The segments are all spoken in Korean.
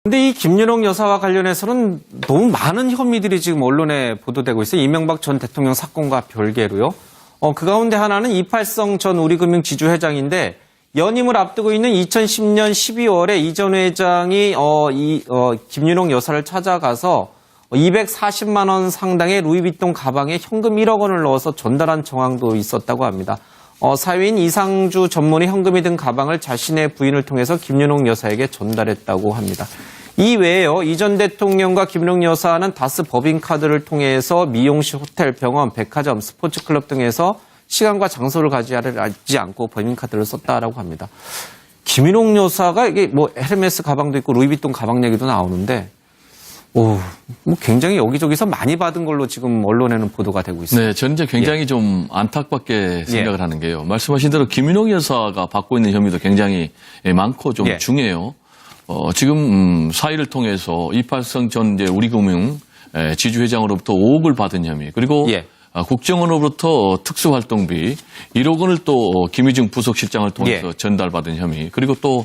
근데 이 김윤옥 여사와 관련해서는 너무 많은 혐의들이 지금 언론에 보도되고 있어요. 이명박 전 대통령 사건과 별개로요. 그 가운데 하나는 이팔성 전 우리금융지주회장인데 연임을 앞두고 있는 2010년 12월에 이 전 회장이 김윤옥 여사를 찾아가서 240만 원 상당의 루이비통 가방에 현금 1억 원을 넣어서 전달한 정황도 있었다고 합니다. 사위인 이상주 전문의 현금이 든 가방을 자신의 부인을 통해서 김윤옥 여사에게 전달했다고 합니다. 이 외에요, 이 전 대통령과 김윤옥 여사는 다스 법인카드를 통해서 미용실, 호텔, 병원, 백화점, 스포츠클럽 등에서 시간과 장소를 가지지 않고 법인카드를 썼다라고 합니다. 김윤옥 여사가 이게 헤르메스 가방도 있고 루이비통 가방 얘기도 나오는데, 굉장히 여기저기서 많이 받은 걸로 지금 언론에는 보도가 되고 있습니다. 네, 저는 이제 굉장히 좀 안타깝게 생각을 하는 게요. 말씀하신 대로 김윤옥 여사가 받고 있는 혐의도 굉장히 많고 좀 중해요. 지금 사의를 통해서 이팔성 전 우리금융 지주회장으로부터 5억을 받은 혐의, 그리고 국정원으로부터 특수활동비 1억 원을 또 김희중 부속실장을 통해서 전달받은 혐의, 그리고 또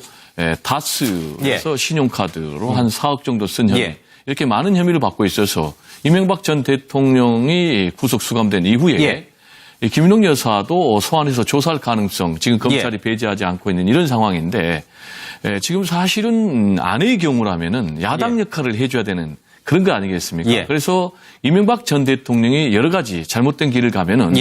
다스에서 신용카드로 한 4억 정도 쓴 혐의, 이렇게 많은 혐의를 받고 있어서 이명박 전 대통령이 구속 수감된 이후에 김윤옥 여사도 소환해서 조사할 가능성, 지금 검찰이 배제하지 않고 있는 이런 상황인데, 지금 사실은 아내의 경우라면은 야당 역할을 해줘야 되는 그런 거 아니겠습니까? 그래서 이명박 전 대통령이 여러 가지 잘못된 길을 가면은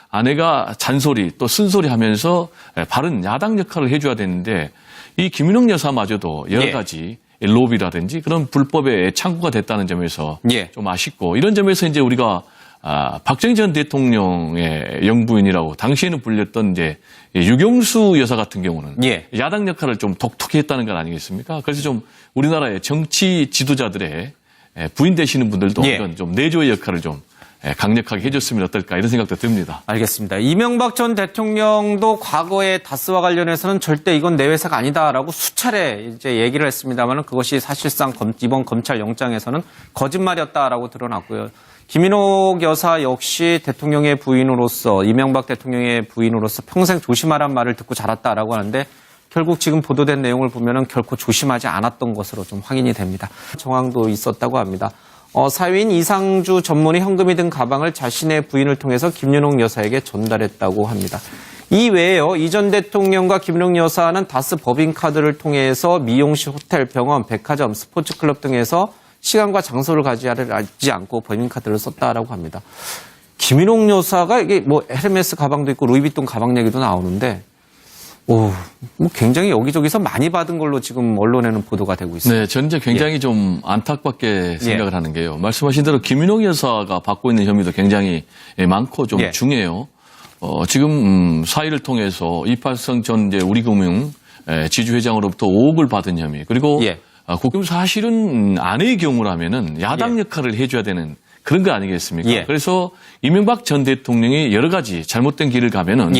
아내가 잔소리 또 쓴소리 하면서 바른 야당 역할을 해줘야 되는데, 이 김윤옥 여사마저도 여러 가지 로비라든지 그런 불법의 창구가 됐다는 점에서 좀 아쉽고, 이런 점에서 이제 우리가 박정희 전 대통령의 영부인이라고 당시에는 불렸던 이제 유경수 여사 같은 경우는 야당 역할을 좀 독특히 했다는 것 아니겠습니까? 그래서 좀 우리나라의 정치 지도자들의 부인 되시는 분들도 이런 좀 내조의 역할을 좀 강력하게 해줬으면 어떨까, 이런 생각도 듭니다. 알겠습니다. 이명박 전 대통령도 과거에 다스와 관련해서는 절대 이건 내 회사가 아니다라고 수차례 이제 얘기를 했습니다만, 그것이 사실상 이번 검찰 영장에서는 거짓말이었다라고 드러났고요. 김윤옥 여사 역시 대통령의 부인으로서, 이명박 대통령의 부인으로서 평생 조심하란 말을 듣고 자랐다라고 하는데, 결국 지금 보도된 내용을 보면은 결코 조심하지 않았던 것으로 좀 확인이 됩니다. 정황도 있었다고 합니다. 사위인 이상주 전문의 현금이 든 가방을 자신의 부인을 통해서 김윤옥 여사에게 전달했다고 합니다. 이 외에요, 이 전 대통령과 김윤옥 여사는 다스 법인카드를 통해서 미용실, 호텔, 병원, 백화점, 스포츠클럽 등에서 시간과 장소를 가지지 않고 법인카드를 썼다라고 합니다. 김윤옥 여사가 이게 헤르메스 가방도 있고 루이비통 가방 얘기도 나오는데, 굉장히 여기저기서 많이 받은 걸로 지금 언론에는 보도가 되고 있습니다. 네, 저는 이제 굉장히 좀 안타깝게 생각을 하는 게요. 말씀하신 대로 김윤옥 여사가 받고 있는 혐의도 굉장히 많고 좀 중해요. 지금 사의를 통해서 이팔성 전 우리금융 지주회장으로부터 5억을 받은 혐의, 그리고 지금 사실은 아내의 경우라면은 야당 역할을 해줘야 되는 그런 거 아니겠습니까? 그래서 이명박 전 대통령이 여러 가지 잘못된 길을 가면은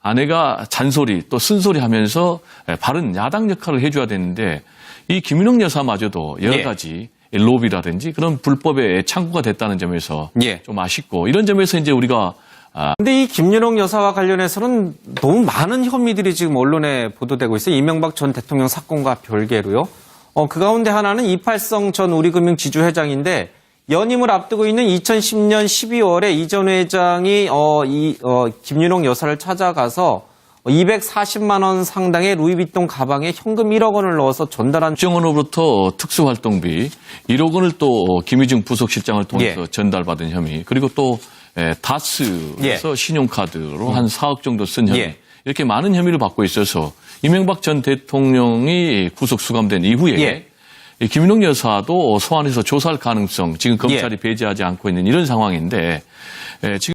아내가 잔소리 또 쓴소리 하면서 바른 야당 역할을 해줘야 되는데, 이 김윤옥 여사마저도 여러 가지 로비라든지 그런 불법의 창구가 됐다는 점에서 좀 아쉽고, 이런 점에서 이제 우리가 근데 이 김윤옥 여사와 관련해서는 너무 많은 혐의들이 지금 언론에 보도되고 있어요. 이명박 전 대통령 사건과 별개로요. 그 가운데 하나는 이팔성 전 우리금융지주회장인데, 연임을 앞두고 있는 2010년 12월에 이 전 회장이 김윤옥 여사를 찾아가서 240만 원 상당의 루이비통 가방에 현금 1억 원을 넣어서 전달한 국정원으로부터 특수활동비 1억 원을 또 김희중 부속실장을 통해서 전달받은 혐의, 그리고 또 다스에서 신용카드로 한 4억 정도 쓴 혐의, 이렇게 많은 혐의를 받고 있어서 이명박 전 대통령이 구속 수감된 이후에 김윤옥 여사도 소환해서 조사할 가능성, 지금 검찰이 배제하지 않고 있는 이런 상황인데, 지금